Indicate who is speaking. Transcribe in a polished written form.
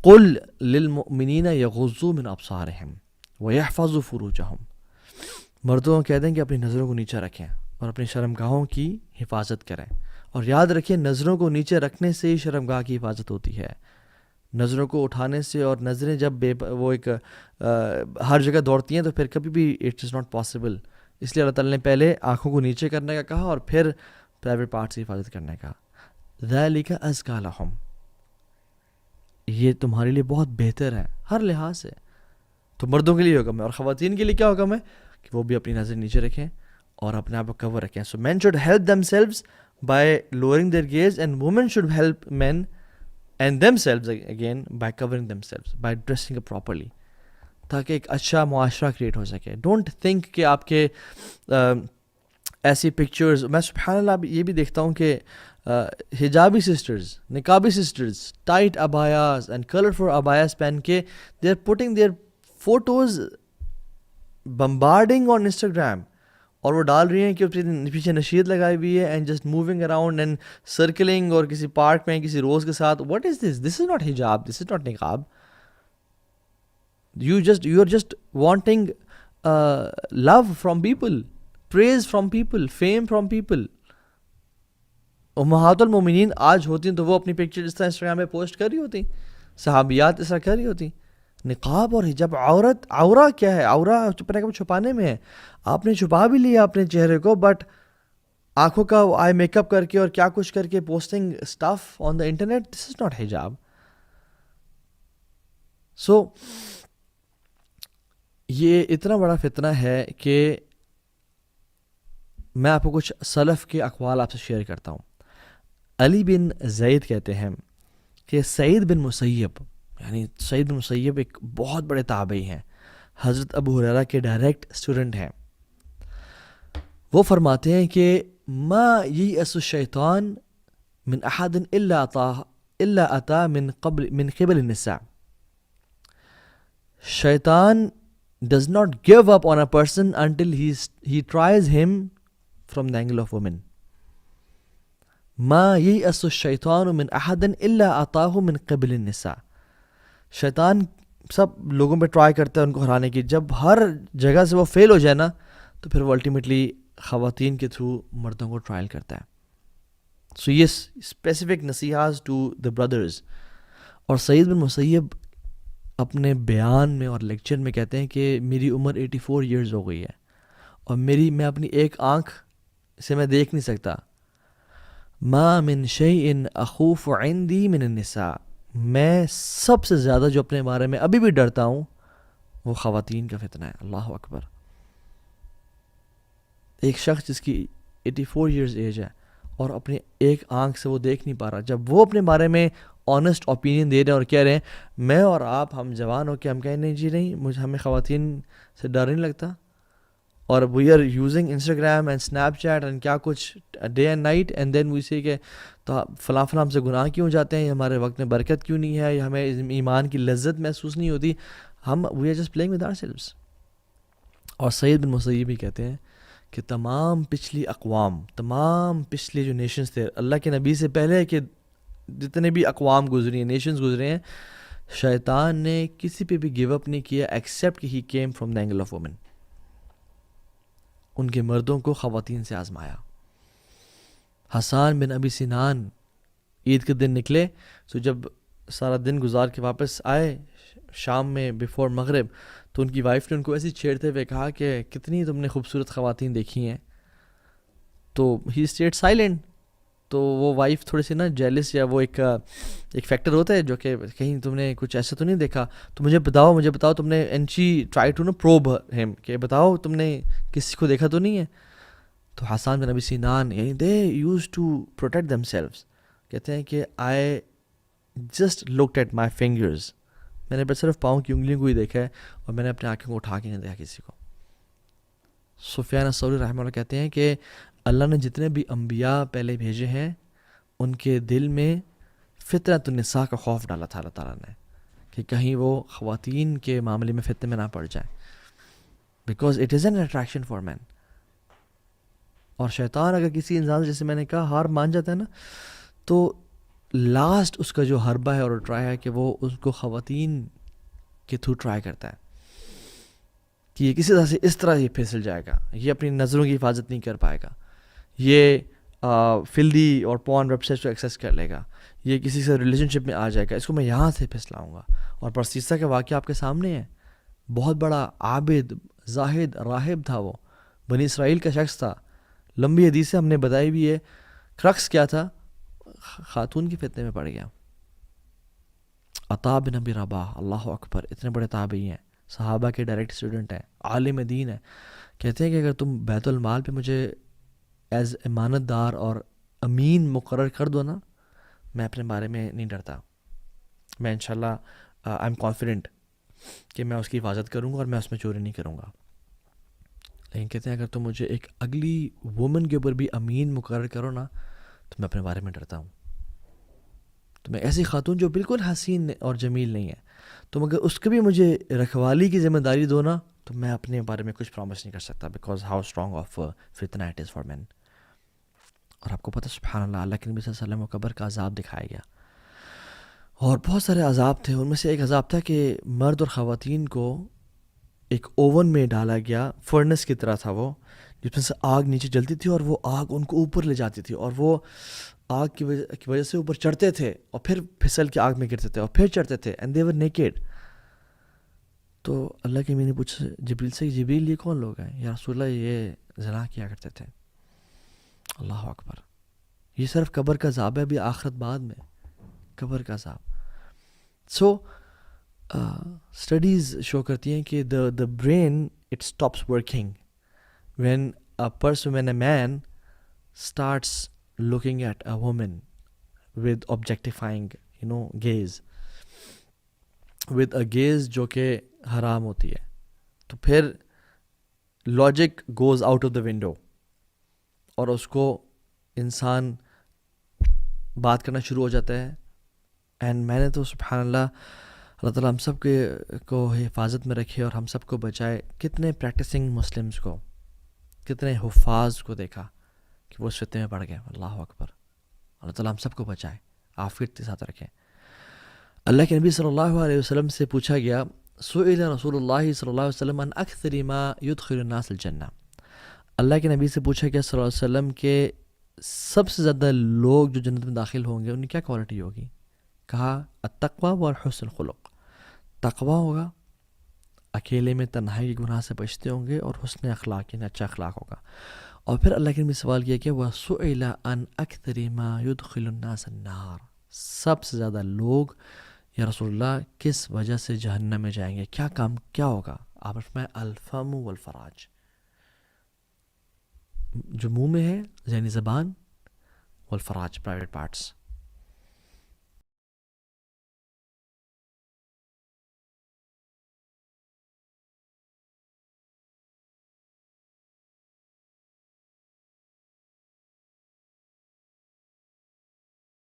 Speaker 1: قل للمؤمنین یغضوا من ابصارہم ویحفظوا فروجہم، مردوں کو کہہ دیں کہ اپنی نظروں کو نیچے رکھیں اور اپنی شرمگاہوں کی حفاظت کریں، اور یاد رکھیں نظروں کو نیچے رکھنے سے ہی شرمگاہ کی حفاظت ہوتی ہے، نظروں کو اٹھانے سے، اور نظریں جب وہ ایک ہر جگہ دوڑتی ہیں تو پھر کبھی بھی اٹ از ناٹ پاسبل، اس لیے اللہ تعالیٰ نے پہلے آنکھوں کو نیچے کرنے کا کہا اور پھر پرائیویٹ پارٹ سے حفاظت کرنے کا. ذَلِكَ أَزْكَىٰ لَهُمْ، یہ تمہارے لیے بہت بہتر ہے ہر لحاظ سے. تو مردوں کے لیے حکم ہے، اور خواتین کے لیے کیا حکم ہے کہ وہ بھی اپنی نظر نیچے رکھیں اور اپنے آپ کو کور رکھیں. So men should help themselves by lowering their gaze, and women should help men and themselves again by covering themselves by dressing up properly, تاکہ ایک اچھا معاشرہ کریٹ ہو سکے. ڈونٹ تھنک کہ آپ کے ایسی پکچرز، میں سبحان اللہ یہ بھی دیکھتا ہوں کہ حجابی سسٹرز، نقابی سسٹرز ٹائٹ ابایاز اینڈ کلرفل ابایاز پہن کے they are putting their photos bombarding on Instagram, اور وہ ڈال رہی ہیں کہ پیچھے نشید لگائی ہوئی ہے and just moving around and سرکلنگ، اور کسی پارک میں کسی روز کے ساتھ. What is this? This is not حجاب، دس از ناٹ نقاب. You are just wanting love from people, praise from people, fame from people. امہات المومنین آج ہوتی ہیں تو وہ اپنی پکچر اس طرح انسٹاگرام پہ پوسٹ کر رہی ہوتی، صحابیات اس طرح کر رہی ہوتی. نقاب اور حجاب، عورہ کیا ہے؟ عورہ چھپانے میں ہے. آپ نے چھپا بھی لیا اپنے چہرے کو، بٹ آنکھوں کا آئی میک اپ کر کے اور کیا کچھ کر کے posting stuff on the internet, this is not حجاب. سو یہ اتنا بڑا فتنہ ہے کہ میں آپ کو کچھ سلف کے اقوال آپ سے شیئر کرتا ہوں. علی بن زید کہتے ہیں کہ سعید بن مسیب، یعنی سعید بن مسیب ایک بہت بڑے تابعی ہیں، حضرت ابو ہریرہ کے ڈائریکٹ اسٹوڈنٹ ہیں. وہ فرماتے ہیں کہ ما ییأس الشیطان من احد الا اتا من قبل النساء. شیطان does not give up on a person until he tries him from the angle of women. ما ييأس الشيطان من أحد إلا أتاه من قبل النساء. شیطان سب لوگوں پہ ٹرائی کرتا ہے ان کو ہرانے کی، جب ہر جگہ سے وہ فیل ہو جائے نا تو پھر وہ الٹیمیٹلی خواتین کے تھرو مردوں کو ٹرائل کرتا ہے. سو یہ اسپیسیفک نصیحات ٹو دا بردرز. اور سعید بن مسیب اپنے بیان میں اور لیکچر میں کہتے ہیں کہ میری عمر 84 ایئرز ہو گئی ہے اور میں اپنی ایک آنکھ سے میں دیکھ نہیں سکتا. ما من شیء اخوف عندی من النساء. میں سب سے زیادہ جو اپنے بارے میں ابھی بھی ڈرتا ہوں وہ خواتین کا فتنہ ہے. اللہ اکبر. ایک شخص جس کی 84 ایئرز ایج ہے اور اپنی ایک آنکھ سے وہ دیکھ نہیں پا رہا، جب وہ اپنے بارے میں آنیسٹ اوپینین دے رہے ہیں اور کہہ رہے ہیں میں اور آپ ہم جوان ہو کے ہم کہیں نہیں جی نہیں ہمیں خواتین سے ڈر نہیں لگتا، اور we are using Instagram and Snapchat and کیا کچھ day and night, and then we say کہ تو فلاں ہم سے گناہ کیوں جاتے ہیں، ہمارے وقت میں برکت کیوں نہیں ہے، یا ہمیں ایمان کی لذت محسوس نہیں ہوتی، ہم we are just playing with ourselves. اور سعید بن مسیب بھی کہتے ہیں کہ تمام پچھلی اقوام، تمام پچھلے جو نیشنز تھے اللہ کے نبی سے پہلے کہ جتنے بھی اقوام گزری ہیں، نیشنز گزرے ہیں، شیطان نے کسی پہ بھی گیو اپ نہیں کیا ایکسیپٹ کہ he came from the angle of woman. ان کے مردوں کو خواتین سے آزمایا. حسان بن ابی سنان عید کے دن نکلے، تو جب سارا دن گزار کے واپس آئے شام میں بیفور مغرب، تو ان کی وائف نے ان کو ایسی چھیڑتے ہوئے کہا کہ کتنی تم نے خوبصورت خواتین دیکھی ہیں. تو ہی اسٹیڈ سائلنٹ. تو وہ وائف تھوڑی سی نا جیلس، یا وہ ایک فیکٹر ہوتا ہے جو کہ کہیں تم نے کچھ ایسا تو نہیں دیکھا، تو مجھے بتاؤ تم نے. And she try to probe him کہ بتاؤ تم نے کسی کو دیکھا تو نہیں ہے. تو حسان بن ابی سنان یعنی they use to protect themselves کہتے ہیں کہ I just looked at my fingers. میں نے بس صرف پاؤں کی انگلیوں کو ہی دیکھا ہے اور میں نے اپنے آنکھوں کو اٹھا کے نہیں دیکھا کسی کو. سفیان الثوری رحمہ اللہ کہتے ہیں کہ اللہ نے جتنے بھی انبیاء پہلے بھیجے ہیں ان کے دل میں فطرت النساء کا خوف ڈالا تھا اللہ تعالیٰ نے کہ کہیں وہ خواتین کے معاملے میں فتنے میں نہ پڑ جائیں، because it is an attraction for men. اور شیطان اگر کسی انسان جیسے میں نے کہا ہار مان جاتا ہے نا، تو لاسٹ اس کا جو حربہ ہے اور ٹرائی ہے کہ وہ اس کو خواتین کے تھرو ٹرائی کرتا ہے کہ یہ کسی طرح سے اس طرح یہ پھسل جائے گا, یہ اپنی نظروں کی حفاظت نہیں کر پائے گا, یہ فلدی اور پورن ویب سائٹس کو ایکسیس کر لے گا, یہ کسی سے ریلیشن شپ میں آ جائے گا, اس کو میں یہاں سے پھسلاؤں گا. اور پرسیسہ کا واقعہ آپ کے سامنے ہے. بہت بڑا عابد, زاہد, راہب تھا وہ, بنی اسرائیل کا شخص تھا. لمبی حدیث سے ہم نے بتائی بھی ہے. کرکس کیا تھا؟ خاتون کے فتنے میں پڑ گیا. عطا بن ابی رباح, اللہ اکبر, اتنے بڑے تابعی ہیں, صحابہ کے ڈائریکٹ اسٹوڈنٹ ہیں, عالم دین ہیں. کہتے ہیں کہ اگر تم بیت المال پہ مجھے ایز امانت دار اور امین مقرر کر دو نا, میں اپنے بارے میں نہیں ڈرتا, میں انشاءاللہ آئی ایم کانفیڈنٹ کہ میں اس کی حفاظت کروں گا اور میں اس میں چوری نہیں کروں گا. لیکن کہتے ہیں اگر تم مجھے ایک اگلی وومن کے اوپر بھی امین مقرر کرو نا, تو میں اپنے بارے میں ڈرتا ہوں. تو میں ایسی خاتون جو بالکل حسین اور جمیل نہیں ہے, تم اگر اس کو بھی مجھے رکھوالی کی ذمہ داری دو نا, تو میں اپنے بارے میں کچھ پرومس نہیں کر سکتا, بیکاز ہاؤ اسٹرانگ آف فتنہ اٹ از فار مین. اور آپ کو پتہ سبحان اللہ, اللہ کے نبی صلی اللہ علیہ وسلم کو قبر کا عذاب دکھایا گیا, اور بہت سارے عذاب تھے. ان میں سے ایک عذاب تھا کہ مرد اور خواتین کو ایک اوون میں ڈالا گیا, فرنس کی طرح تھا وہ, جس میں سے آگ نیچے جلتی تھی اور وہ آگ ان کو اوپر لے جاتی تھی, اور وہ آگ کی وجہ سے اوپر چڑھتے تھے اور پھر پھسل کے آگ میں گرتے تھے اور پھر چڑھتے تھے, اینڈ دے ور نیکیڈ. تو اللہ کے میں نے پوچھا جبریل سے, جبریل یہ کون لوگ ہیں یا رسول اللہ؟ یہ زنا کیا کرتے تھے. اللہ اکبر, یہ صرف قبر کا عذاب ہے, ابھی آخرت بعد میں قبر کا عذاب. سو اسٹڈیز شو کرتی ہیں کہ the brain it stops working when a man starts looking at a woman with objectifying gaze, with a gaze جو کہ حرام ہوتی ہے, تو پھر logic goes out of the window اور اس کو انسان بات کرنا شروع ہو جاتا ہے. اینڈ میں نے تو سبحان اللہ, اللہ تعالیٰ ہم سب کو حفاظت میں رکھے اور ہم سب کو بچائے. کتنے پریکٹسنگ مسلمس کو, کتنے حفاظ کو دیکھا کہ وہ اس فتنے میں پڑ گئے. اللہ اکبر, اللہ تعالیٰ ہم سب کو بچائے, عافیت کے ساتھ رکھیں. اللہ کے نبی صلی اللہ علیہ وسلم سے پوچھا گیا, سئل رسول اللہ صلی اللہ علیہ وسلم عن اکثر ما يدخل الناس الجنہ. اللہ کے نبی سے پوچھا گیا صلی اللہ علیہ وسلم کہ سب سے زیادہ لوگ جو جنت میں داخل ہوں گے ان کی کیا کوالٹی ہوگی؟ کہا التقوی والحسن الخلق. تقوی ہوگا, اکیلے میں تنہائی کے گناہ سے بچتے ہوں گے, اور حسن اخلاق یعنی اچھا اخلاق ہوگا. اور پھر اللہ کے نبی سوال کیا کہ وَسُئِلَ عَنْ أَكْثَرِ مَا يُدْخِلُ النَّاسَ النَّارِ. سب سے زیادہ لوگ یا رسول اللہ کس وجہ سے جہنم میں جائیں گے, کیا کام کیا ہوگا؟ آپ فرمائیں الفم والفراج, جو منہ میں ہے یعنی زبان, والفراج پرائیویٹ پارٹس.